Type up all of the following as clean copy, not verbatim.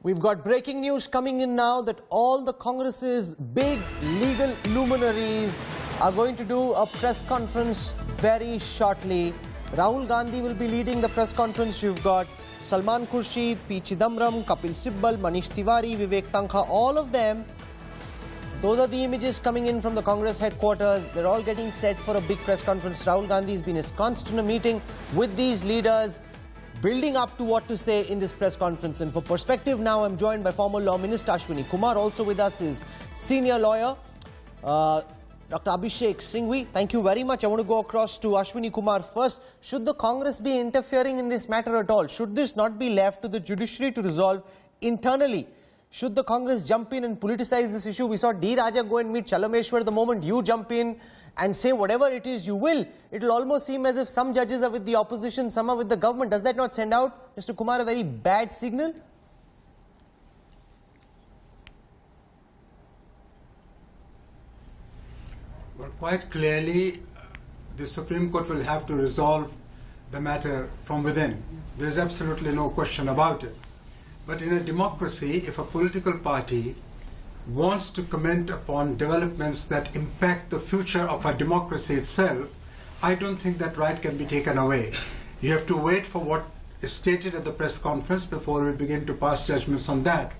We've got breaking news coming in now that all the Congress's big legal luminaries are going to do a press conference very shortly. Rahul Gandhi will be leading the press conference. You've got Salman Khurshid, P. Chidambaram, Kapil Sibal, Manish Tiwari, Vivek Tankha, all of them. Those are the images coming in from the Congress headquarters. They're all getting set for a big press conference. Rahul Gandhi has been ensconced in a meeting with these leaders, building up to what to say in this press conference. And for perspective now, I'm joined by former Law Minister Ashwini Kumar. Also with us is senior lawyer Dr. Abhishek Singhvi. Thank you very much. I want to go across to Ashwini Kumar first. Should the Congress be interfering in this matter at all? Should this not be left to the judiciary to resolve internally? Should the Congress jump in and politicize this issue? We saw D. Raja go and meet Chalameshwar. The moment you jump in and say whatever it is you will, it will almost seem as if some judges are with the opposition, some are with the government. Does that not send out, Mr. Kumar, a very bad signal? Well, quite clearly, the Supreme Court will have to resolve the matter from within. There's absolutely no question about it. But in a democracy, if a political party wants to comment upon developments that impact the future of our democracy itself, I don't think that right can be taken away. You have to wait for what is stated at the press conference before we begin to pass judgments on that.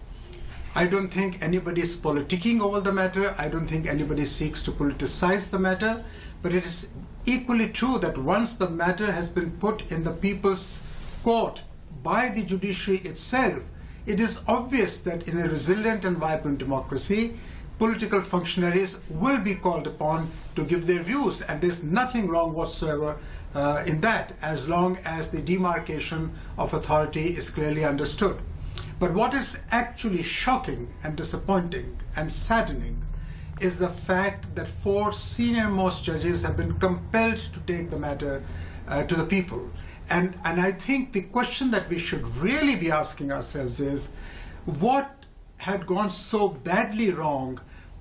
I don't think anybody is politicking over the matter. I don't think anybody seeks to politicize the matter. But it is equally true that once the matter has been put in the people's court by the judiciary itself, it is obvious that in a resilient and vibrant democracy, political functionaries will be called upon to give their views, and there's nothing wrong whatsoever in that, as long as the demarcation of authority is clearly understood. But what is actually shocking and disappointing and saddening is the fact that 4 senior-most judges have been compelled to take the matter to the people. And I think the question that we should really be asking ourselves is, what had gone so badly wrong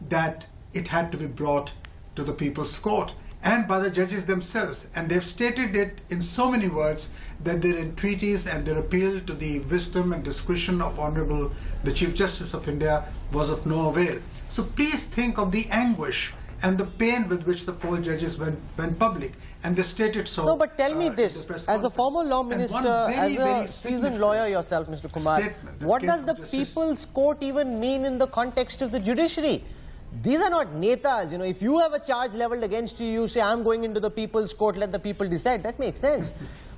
that it had to be brought to the People's Court and by the judges themselves? And they've stated it in so many words that their entreaties and their appeal to the wisdom and discretion of Honorable the Chief Justice of India was of no avail. So please think of the anguish and the pain with which the 4 judges went public. And they stated so. No, but tell me this, as a former law minister, as a seasoned lawyer yourself, Mr. Kumar, what does the People's Court even mean in the context of the judiciary? These are not netas. You know, if you have a charge leveled against you, you say, I'm going into the People's Court, let the people decide. That makes sense.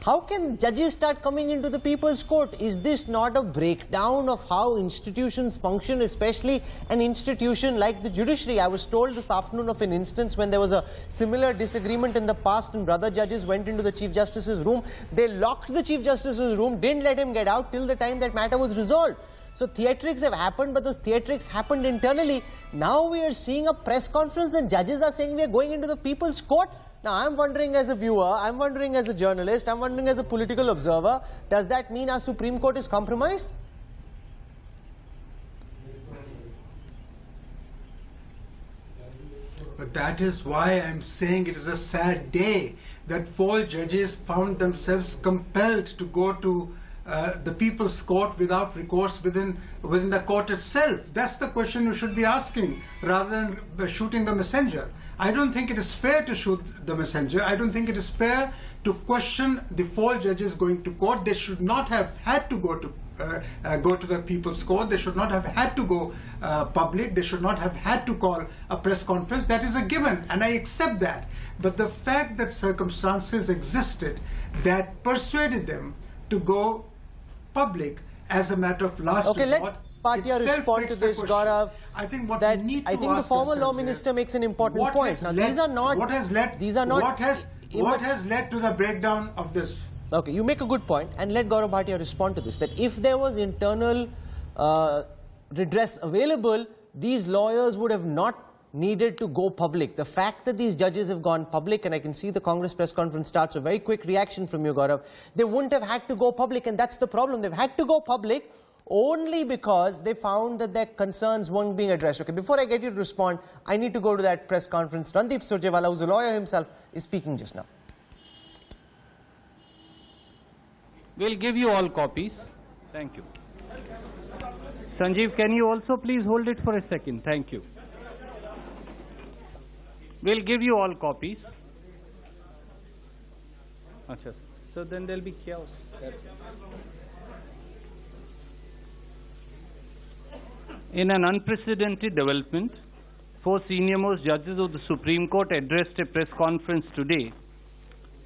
How can judges start coming into the People's Court? Is this not a breakdown of how institutions function, especially an institution like the judiciary? I was told this afternoon of an instance when there was a similar disagreement in the past and brother judges went into the Chief Justice's room. They locked the Chief Justice's room, didn't let him get out till the time that matter was resolved. So theatrics have happened, but those theatrics happened internally. Now we are seeing a press conference and judges are saying we are going into the People's Court. Now I'm wondering as a viewer, I'm wondering as a journalist, I'm wondering as a political observer, does that mean our Supreme Court is compromised? But that is why I'm saying it is a sad day that 4 judges found themselves compelled to go to the People's Court without recourse within the court itself. That's the question you should be asking, rather than shooting the messenger. I don't think it is fair to shoot the messenger. I don't think it is fair to question the 4 judges going to court. They should not have had to go to the People's Court. They should not have had to go public. They should not have had to call a press conference. That is a given, and I accept that. But the fact that circumstances existed that persuaded them to go public as a matter of last resort. Let Bhatia respond to this, Gaurav. I think what that we need to I think the former law minister makes an important point. Now, these are not. What has led to the breakdown of this? Okay, you make a good point, and let Gaurav Bhatia respond to this. That if there was internal redress available, these lawyers would have not needed to go public. The fact that these judges have gone public, and I can see the Congress press conference starts, a very quick reaction from you, Gaurav. They wouldn't have had to go public, and that's the problem. They've had to go public only because they found that their concerns weren't being addressed. Okay, before I get you to respond, I need to go to that press conference. Randeep Surjewala, who's a lawyer himself, is speaking just now. We'll give you all copies. Thank you. Sanjeev, can you also please hold it for a second? Thank you. We'll give you all copies. Achha. So then there'll be chaos. In an unprecedented development, 4 senior-most judges of the Supreme Court addressed a press conference today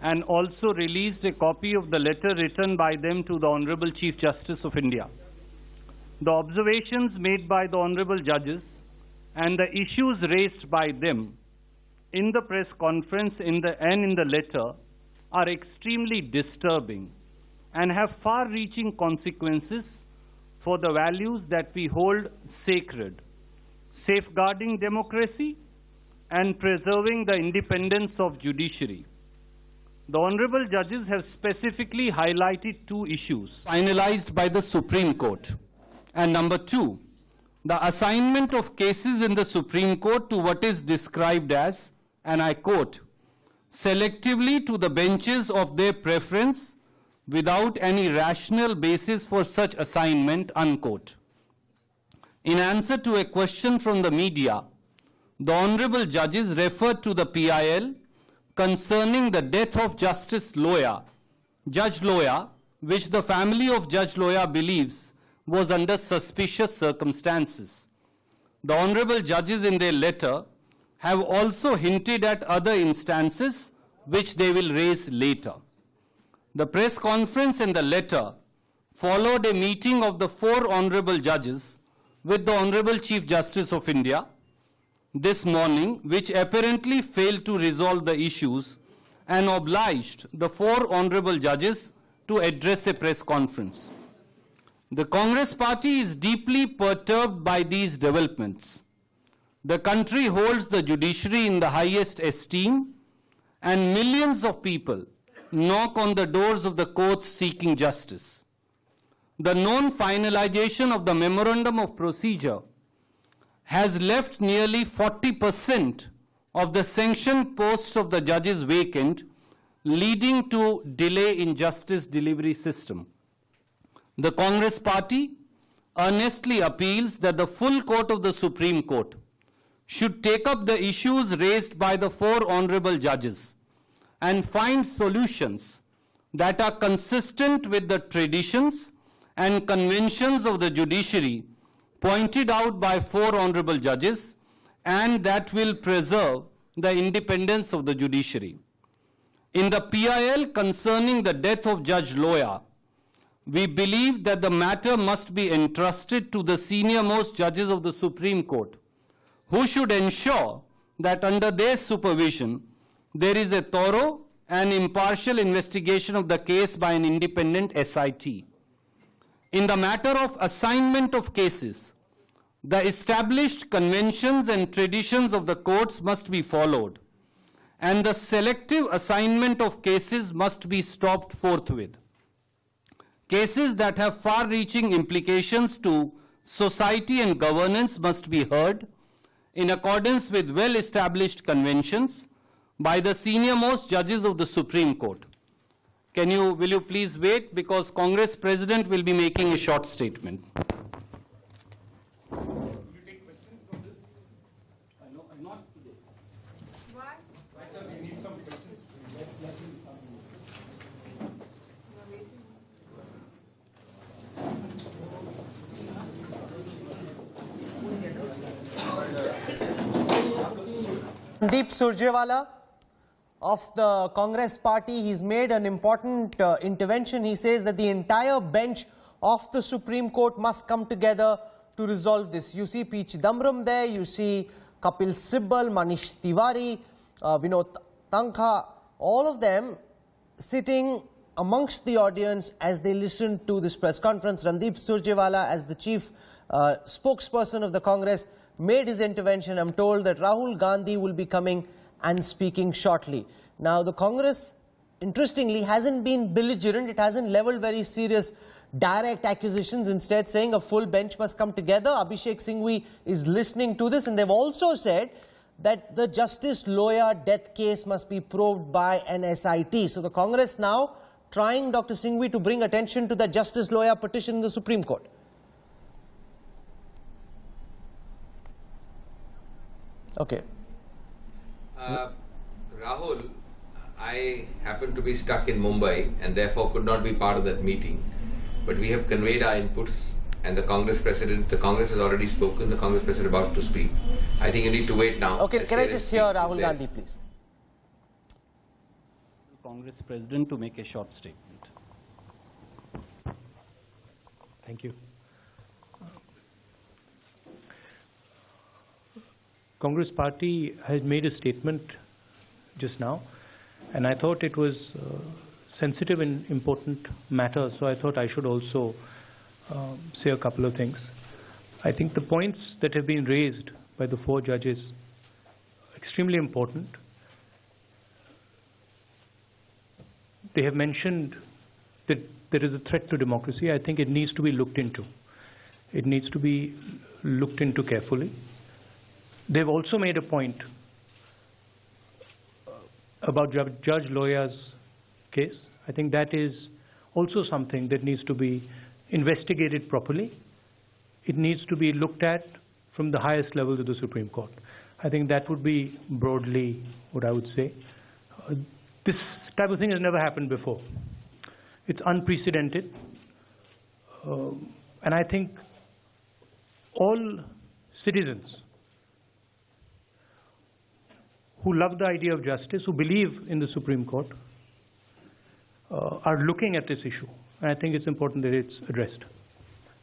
and also released a copy of the letter written by them to the Honorable Chief Justice of India. The observations made by the Honorable Judges and the issues raised by them in the press conference and in the letter are extremely disturbing and have far-reaching consequences for the values that we hold sacred, safeguarding democracy and preserving the independence of judiciary. The Honorable Judges have specifically highlighted 2 issues finalized by the Supreme Court. And number 2, the assignment of cases in the Supreme Court to what is described as, and I quote, selectively to the benches of their preference without any rational basis for such assignment, unquote. In answer to a question from the media, the Honorable Judges referred to the PIL concerning the death of Judge Loya, which the family of Judge Loya believes was under suspicious circumstances. The Honorable Judges in their letter have also hinted at other instances which they will raise later. The press conference and the letter followed a meeting of the 4 Honorable Judges with the Honorable Chief Justice of India this morning, which apparently failed to resolve the issues and obliged the 4 Honorable Judges to address a press conference. The Congress Party is deeply perturbed by these developments. The country holds the judiciary in the highest esteem, and millions of people knock on the doors of the courts seeking justice. The non-finalization of the Memorandum of Procedure has left nearly 40% of the sanctioned posts of the judges vacant, leading to delay in justice delivery system. The Congress Party earnestly appeals that the full court of the Supreme Court should take up the issues raised by the 4 Honorable Judges and find solutions that are consistent with the traditions and conventions of the judiciary pointed out by 4 Honorable Judges, and that will preserve the independence of the judiciary. In the PIL concerning the death of Judge Loya, we believe that the matter must be entrusted to the senior-most judges of the Supreme Court, who should ensure that under their supervision, there is a thorough and impartial investigation of the case by an independent SIT. In the matter of assignment of cases, the established conventions and traditions of the courts must be followed, and the selective assignment of cases must be stopped forthwith. Cases that have far-reaching implications to society and governance must be heard in accordance with well-established conventions by the senior-most judges of the Supreme Court. Will you please wait, because Congress President will be making a short statement. Randeep Surjewala of the Congress Party, he's made an important intervention. He says that the entire bench of the Supreme Court must come together to resolve this. You see P. Chidambaram there, you see Kapil Sibal, Manish Tiwari, Vinod Tankha, all of them sitting amongst the audience as they listen to this press conference. Randeep Surjewala, as the chief spokesperson of the Congress, made his intervention. I'm told that Rahul Gandhi will be coming and speaking shortly. Now, the Congress, interestingly, hasn't been belligerent. It hasn't leveled very serious direct accusations, instead saying a full bench must come together. Abhishek Singhvi is listening to this, and they've also said that the Justice Loya death case must be probed by an SIT. So the Congress now trying, Dr. Singhvi, to bring attention to the Justice Loya petition in the Supreme Court. Okay. Rahul, I happen to be stuck in Mumbai and therefore could not be part of that meeting. But we have conveyed our inputs, and the Congress has already spoken, the Congress president about to speak. I think you need to wait now. Okay, can I just hear Rahul Gandhi, please? Congress President to make a short statement. Thank you. Congress Party has made a statement just now, and I thought it was sensitive and important matter, so I thought I should also say a couple of things. I think the points that have been raised by the 4 judges are extremely important. They have mentioned that there is a threat to democracy. I think it needs to be looked into. It needs to be looked into carefully. They've also made a point about Judge Loya's case. I think that is also something that needs to be investigated properly. It needs to be looked at from the highest levels of the Supreme Court. I think that would be broadly what I would say. This type of thing has never happened before. It's unprecedented. And I think all citizens who love the idea of justice, who believe in the Supreme Court, are looking at this issue. And I think it's important that it's addressed.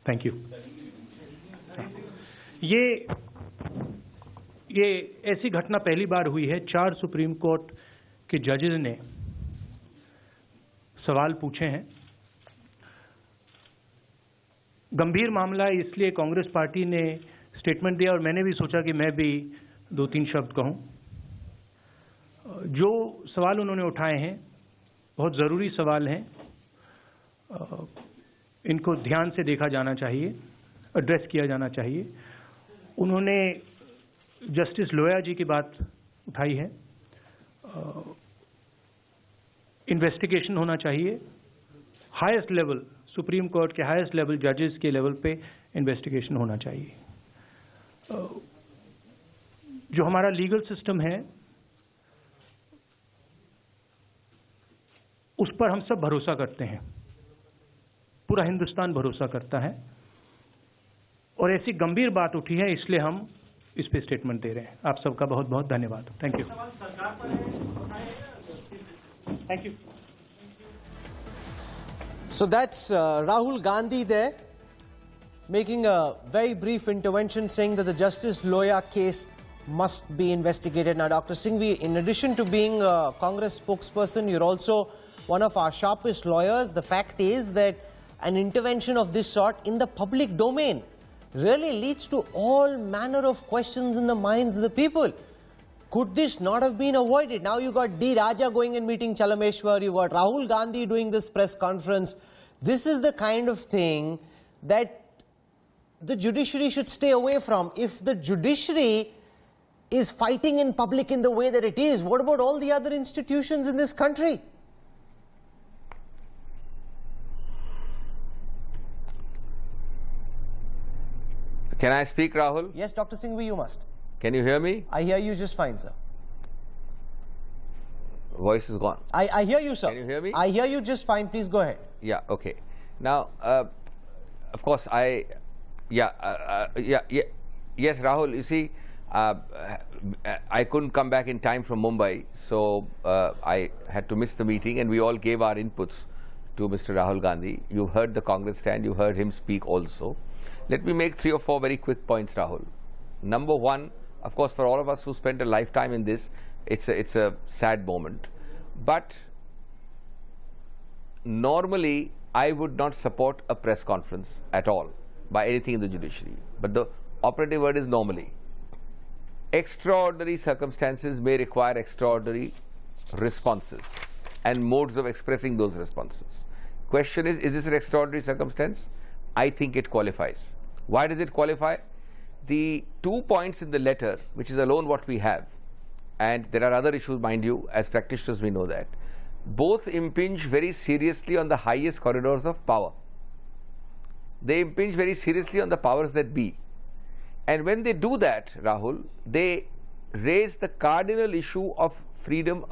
Thank you. ये ऐसी घटना पहली बार हुई है। 4 supreme court के जजेस ने सवाल पूछे हैं। गंभीर मामला है, इसलिए कांग्रेस पार्टी ने स्टेटमेंट दिया और मैंने भी सोचा कि मैं भी 2-3 शब्द कहूं। जो सवाल उन्होंने उठाए हैं बहुत ज़रूरी सवाल हैं, इनको ध्यान से देखा जाना चाहिए, एड्रेस किया जाना चाहिए। उन्होंने जस्टिस लोया जी की बात उठाई है। इन्वेस्टिगेशन होना चाहिए, हाईएस्ट लेवल, सुप्रीम कोर्ट के हाईएस्ट लेवल जजेस के लेवल पे इन्वेस्टिगेशन होना चाहिए। जो हमारा लीगल सिस्टम है उस पर हम सब भरोसा करते हैं, पूरा हिंदुस्तान भरोसा करता है, और ऐसी गंभीर बात उठी है इसलिए हम इस पे स्टेटमेंट दे रहे हैं। आप सबका बहुत बहुत धन्यवाद। Thank you. Thank you. So that's Rahul Gandhi there, making a very brief intervention saying that the Justice Loya case must be investigated. Now, Dr. Singhvi, in addition to being a Congress spokesperson, you're also one of our sharpest lawyers. The fact is that an intervention of this sort in the public domain really leads to all manner of questions in the minds of the people. Could this not have been avoided? Now you got D. Raja going and meeting Chalameshwar, you got Rahul Gandhi doing this press conference. This is the kind of thing that the judiciary should stay away from. If the judiciary is fighting in public in the way that it is, what about all the other institutions in this country? Can I speak, Rahul? Yes, Dr. Singhvi, you must. Can you hear me? I hear you just fine, sir. Voice is gone. I hear you, sir. Can you hear me? I hear you just fine. Please go ahead. Yeah, okay. Now, of course, yes, Rahul, you see, I couldn't come back in time from Mumbai, so I had to miss the meeting, and we all gave our inputs to Mr. Rahul Gandhi. You heard the Congress stand, you heard him speak also. Let me make 3 or 4 very quick points, Rahul. Number one, of course, for all of us who spent a lifetime in this, it's a sad moment. But normally, I would not support a press conference at all by anything in the judiciary. But the operative word is normally. Extraordinary circumstances may require extraordinary responses and modes of expressing those responses. Question is this an extraordinary circumstance? I think it qualifies. Why does it qualify? The 2 points in the letter, which is alone what we have, and there are other issues, mind you, as practitioners we know that, both impinge very seriously on the highest corridors of power. They impinge very seriously on the powers that be. And when they do that, Rahul, they raised the cardinal issue of freedom,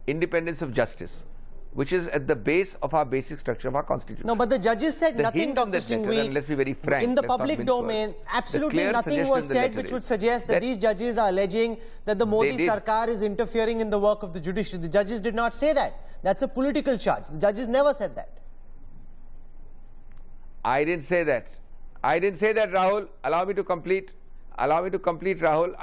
independence of justice, which is at the base of our basic structure of our constitution. No, but the judges said The nothing, hint in Dr. that letter, Singhvi. and let's be very frank, In the let's not public mince domain, words. absolutely The clear nothing suggestion was in the said letter which would is suggest that these judges are alleging that the Modi did. Sarkar is interfering in the work of the judiciary. The judges did not say that. That's a political charge. The judges never said that. I didn't say that. I didn't say that, Rahul. Allow me to complete. Allow me to complete, Rahul.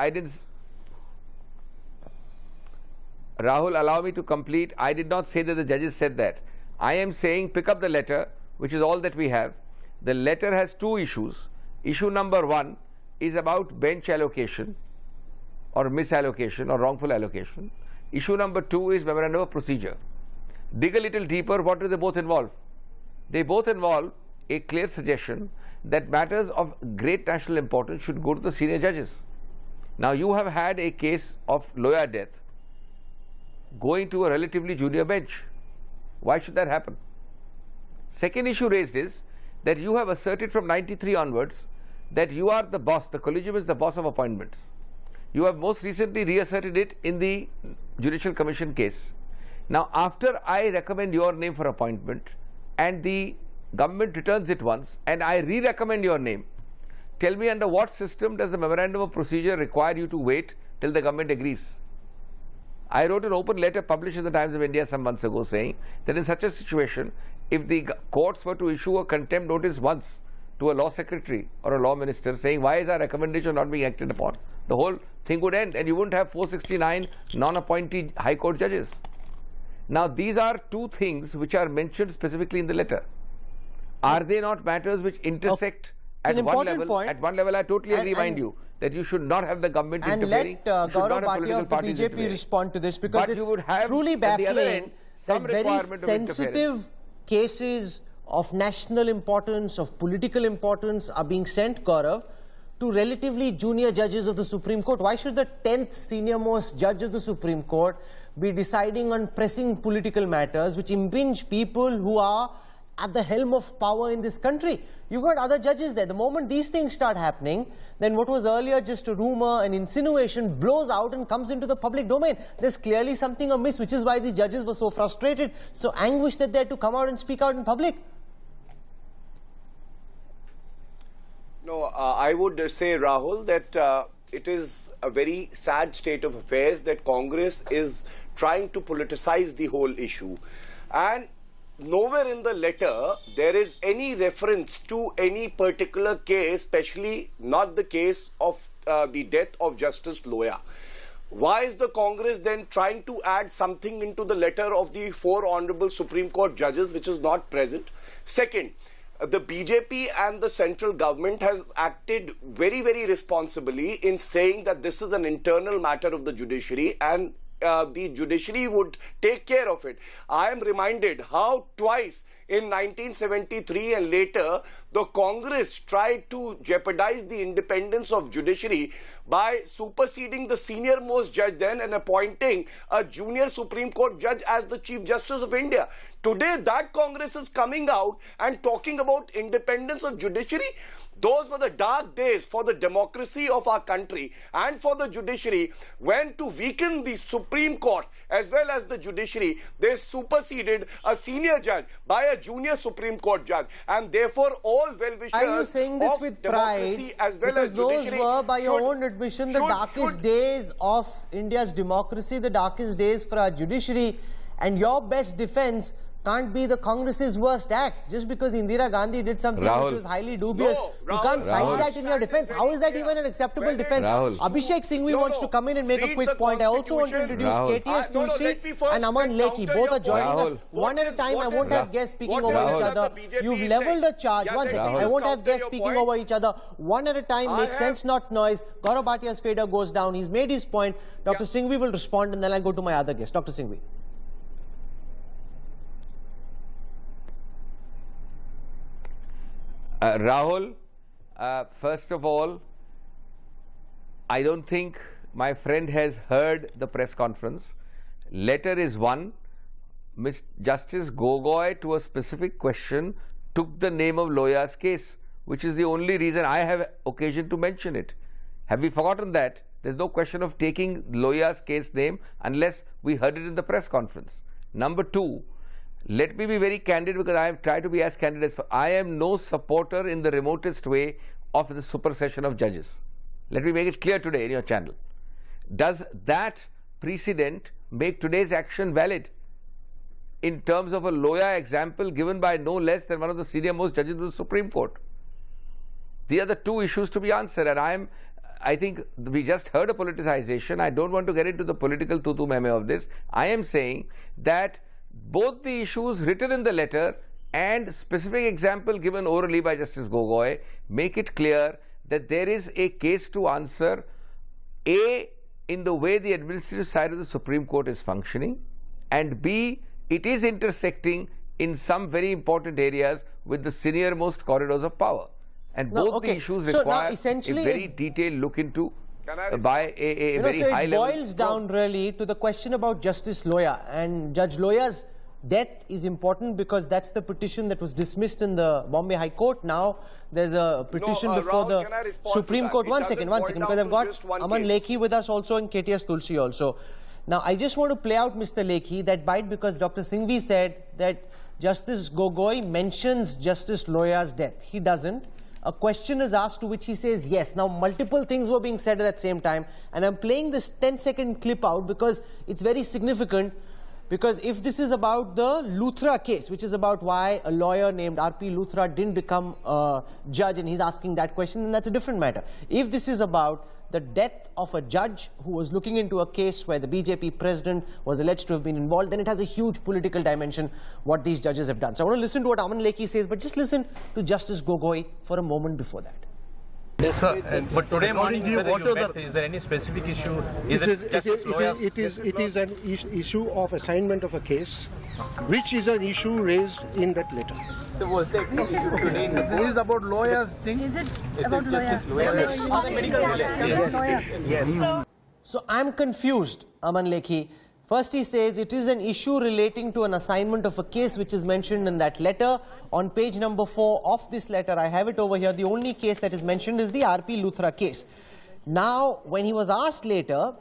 Rahul, allow me to complete. I did not say that the judges said that. I am saying pick up the letter, which is all that we have. The letter has two issues. Issue number one is about bench allocation or misallocation or wrongful allocation. Issue number two is memorandum of procedure. Dig a little deeper, what do they both involve? They both involve a clear suggestion that matters of great national importance should go to the senior judges. Now you have had a case of Loya death going to a relatively junior bench. Why should that happen? Second issue raised is that you have asserted from 93 onwards that you are the boss, the collegium is the boss of appointments. You have most recently reasserted it in the Judicial Commission case. Now after I recommend your name for appointment and the government returns it once and I re-recommend your name, tell me under what system does the memorandum of procedure require you to wait till the government agrees? I wrote an open letter published in the Times of India some months ago saying that in such a situation, if the courts were to issue a contempt notice once to a law secretary or a law minister saying why is our recommendation not being acted upon, the whole thing would end and you wouldn't have 469 non-appointed High Court judges. Now these are two things which are mentioned specifically in the letter. Are they not matters which intersect at one level? Point. At one level, I totally agree, mind you, that you should not have the government interfering. And let Gaurav Bhatia of the BJP respond to this, because it's truly baffling that very sensitive cases of national importance, of political importance are being sent, Gaurav, to relatively junior judges of the Supreme Court. Why should the 10th senior most judge of the Supreme Court be deciding on pressing political matters which impinge people who are at the helm of power in this country? You've got other judges there. The moment these things start happening, then what was earlier just a rumor, an insinuation, blows out and comes into the public domain. There's clearly something amiss, which is why the judges were so frustrated, so anguished that they had to come out and speak out in public. No, I would say, Rahul, that it is a very sad state of affairs that Congress is trying to politicize the whole issue. And nowhere in the letter there is any reference to any particular case, especially not the case of the death of Justice Loya. Why is the Congress then trying to add something into the letter of the 4 honorable Supreme Court judges which is not present? Second, the BJP and the central government has acted very, very responsibly in saying that this is an internal matter of the judiciary and the judiciary would take care of it. I am reminded how twice in 1973 and later the Congress tried to jeopardize the independence of judiciary by superseding the senior most judge then and appointing a junior Supreme Court judge as the Chief Justice of India. Today that Congress is coming out and talking about independence of judiciary. Those were the dark days for the democracy of our country and for the judiciary, when to weaken the Supreme Court as well as the judiciary, they superseded a senior judge by a junior Supreme Court judge, and therefore all well-wishers Are you saying this of with democracy pride? as well because as those judiciary were, by your own admission, the darkest days of India's democracy, the darkest days for our judiciary, and your best defense can't be the Congress's worst act. Just because Indira Gandhi did something which was highly dubious, you can't cite that in your defense. How is that even an acceptable defense? Abhishek Singhvi wants to come in and make a quick point. I also want to introduce KTS Tulsi and Aman Lekhi. Both are joining us one at a time. I won't have guests speaking over each other. You've leveled a charge. One second. I won't have guests speaking over each other. One at a time. Make sense, not noise. Gaurav Bhatia's fader goes down. He's made his point. Dr. Singhvi will respond, and then I'll go to my other guest. Dr. Singhvi. Rahul, first of all, I don't think my friend has heard the press conference. Letter is one. Justice Gogoi, to a specific question, took the name of Loya's case, which is the only reason I have occasion to mention it. Have we forgotten that? There's no question of taking Loya's case name unless we heard it in the press conference. Number two, let me be very candid, because I have tried to be as candid as I am no supporter in the remotest way of the supersession of judges. Let me make it clear today in your channel. Does that precedent make today's action valid in terms of a Loya example given by no less than one of the senior most judges of the Supreme Court? These are the two issues to be answered, and I think we just heard a politicization. I don't want to get into the political tutu meme of this. I am saying that both the issues written in the letter and specific example given orally by Justice Gogoi make it clear that there is a case to answer, A, in the way the administrative side of the Supreme Court is functioning, and B, it is intersecting in some very important areas with the senior most corridors of power. And both the issues require a very detailed look into by a very high level. It boils down really to the question about Justice Loya, and Judge Loya's death is important because that's the petition that was dismissed in the Bombay High Court. Now there's a petition before the Supreme Court. One second, because I've got Aman Lekhi with us also and KTS Tulsi also. Now I just want to play out Mr. Lekhi that bite, because Dr. Singhvi said that Justice Gogoi mentions Justice Loya's death. He doesn't. A question is asked to which he says yes. Now multiple things were being said at that same time, and I'm playing this 10-second clip out because it's very significant. Because if this is about the Luthra case, which is about why a lawyer named R.P. Luthra didn't become a judge, and he's asking that question, then that's a different matter. If this is about the death of a judge who was looking into a case where the BJP president was alleged to have been involved, then it has a huge political dimension what these judges have done. So I want to listen to what Aman Lekhi says, but just listen to Justice Gogoi for a moment before that. Yes, sir. But today morning, is there any specific issue? Is it Justice Loya's? It is an issue of assignment of a case, which is an issue raised in that letter. So was the issue today? This is about Loya's thing? Is it about Loya? Yes. So I'm confused, Aman Lekhi. First he says it is an issue relating to an assignment of a case which is mentioned in that letter. On page number 4 of this letter, I have it over here, the only case that is mentioned is the R.P. Luthra case. Now, when he was asked later,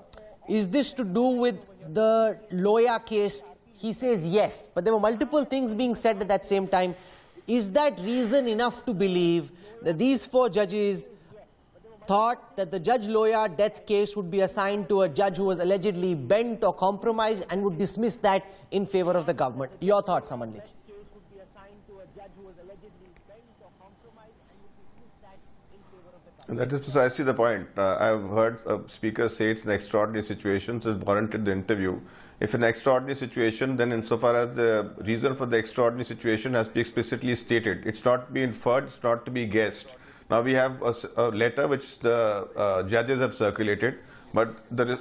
is this to do with the Loya case, he says yes. But there were multiple things being said at that same time. Is that reason enough to believe that these 4 judges thought that the Judge Loya death case would be assigned to a judge who was allegedly bent or compromised and would dismiss that in favor of the government? Your thoughts, Aman Lekhi? That is precisely the point. I have heard a speaker say it's an extraordinary situation, so it warranted the interview. If an extraordinary situation, then insofar as the reason for the extraordinary situation has to be explicitly stated, it's not to be inferred, it's not to be guessed. Now we have a letter which the judges have circulated, but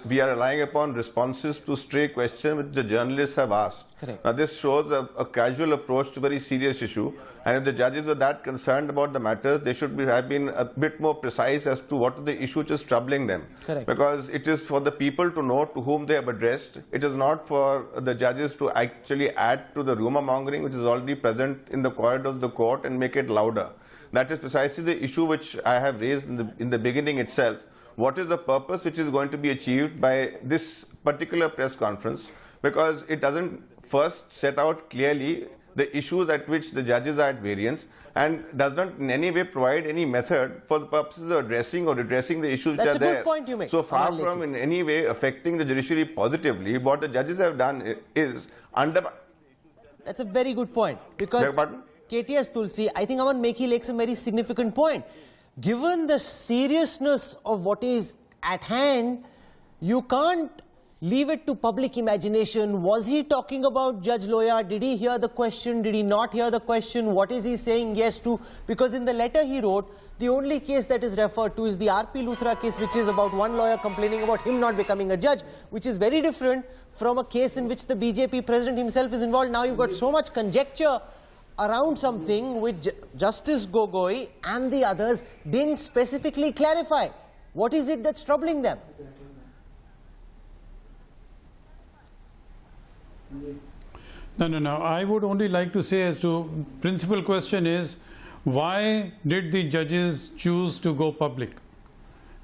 we are relying upon responses to stray questions which the journalists have asked. Correct. Now this shows a casual approach to a very serious issue, and if the judges were that concerned about the matter, they should have been a bit more precise as to what is the issue which is troubling them. Correct. Because it is for the people to know to whom they have addressed. It is not for the judges to actually add to the rumor mongering which is already present in the corridors of the court and make it louder. That is precisely the issue which I have raised in the beginning itself. What is the purpose which is going to be achieved by this particular press conference? Because it doesn't first set out clearly the issues at which the judges are at variance, and doesn't in any way provide any method for the purposes of addressing or redressing the issues which are there. That's a good point you make. So far from in any way affecting the judiciary positively, what the judges have done is That's a very good point, because KTS Tulsi, I think Aman Lekhi makes a very significant point. Given the seriousness of what is at hand, you can't leave it to public imagination. Was he talking about Judge Loya? Did he hear the question? Did he not hear the question? What is he saying yes to? Because in the letter he wrote, the only case that is referred to is the R.P. Luthra case, which is about one lawyer complaining about him not becoming a judge, which is very different from a case in which the BJP president himself is involved. Now you've got so much conjecture around something which Justice Gogoi and the others didn't specifically clarify. What is it that's troubling them? No. I would only like to say, as to principal question is, why did the judges choose to go public?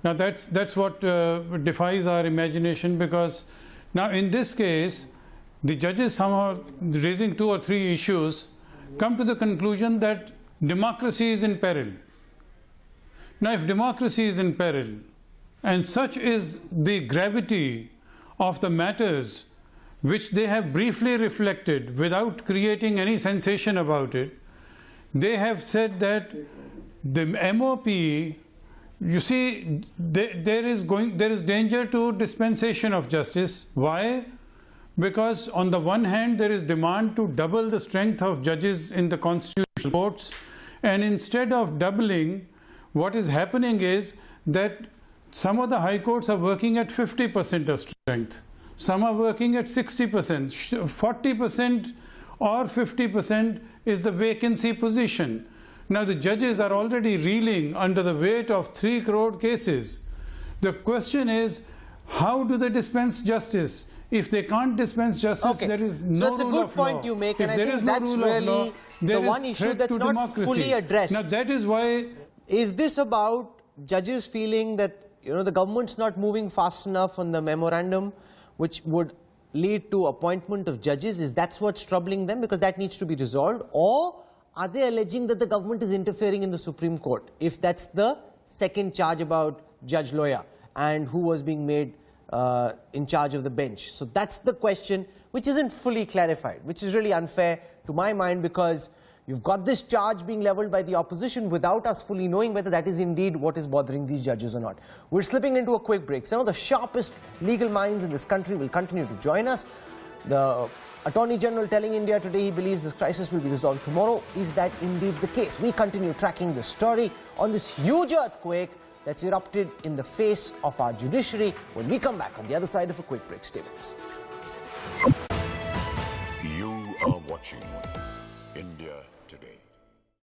Now that's what defies our imagination, because now in this case, the judges, somehow raising 2 or 3 issues, come to the conclusion that democracy is in peril. Now if democracy is in peril, and such is the gravity of the matters which they have briefly reflected without creating any sensation about it, they have said that the MOP, you see, there is danger to dispensation of justice. Why? Because on the one hand, there is demand to double the strength of judges in the constitutional courts, and instead of doubling, what is happening is that some of the high courts are working at 50% of strength. Some are working at 60%. 40% or 50% is the vacancy position. Now the judges are already reeling under the weight of 3 crore cases. The question is, how do they dispense justice? If they can't dispense justice, there is no rule of law. So it's a good point you make, and I think that's really the one issue that's not fully addressed. Now that is why... Is this about judges feeling that, the government's not moving fast enough on the memorandum, which would lead to appointment of judges? Is that what's troubling them? Because that needs to be resolved. Or are they alleging that the government is interfering in the Supreme Court? If that's the second charge about Judge Loya and who was being made in charge of the bench. So that's the question, which isn't fully clarified, which is really unfair to my mind, because you've got this charge being leveled by the opposition without us fully knowing whether that is indeed what is bothering these judges or not. We're slipping into a quick break. Some of the sharpest legal minds in this country will continue to join us. The Attorney General telling India today he believes this crisis will be resolved tomorrow. Is that indeed the case? We continue tracking the story on this huge earthquake that's erupted in the face of our judiciary when we come back on the other side of a quick break. Stay with us. You are watching India